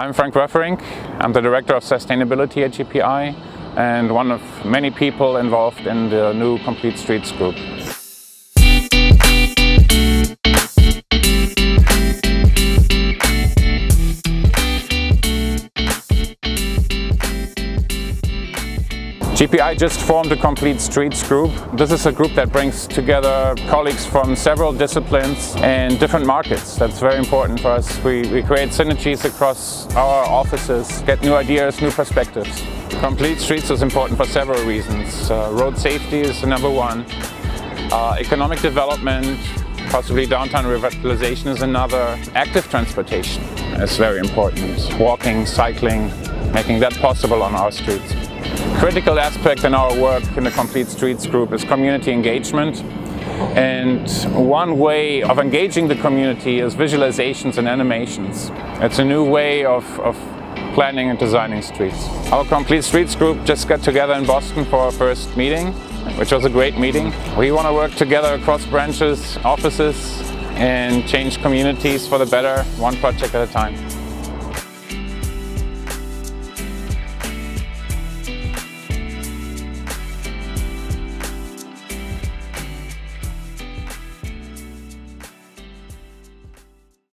I'm Frank Wefering. I'm the Director of Sustainability at GPI and one of many people involved in the new Complete Streets group. GPI just formed the Complete Streets group. This is a group that brings together colleagues from several disciplines and different markets. That's very important for us. We create synergies across our offices, get new ideas, new perspectives. Complete Streets is important for several reasons. Road safety is the number one. Economic development, possibly downtown revitalization is another. Active transportation is very important. Walking, cycling, making that possible on our streets. Critical aspect in our work in the Complete Streets group is community engagement. And one way of engaging the community is visualizations and animations. It's a new way of planning and designing streets. Our Complete Streets group just got together in Boston for our first meeting, which was a great meeting. We want to work together across branches, offices, and change communities for the better, one project at a time.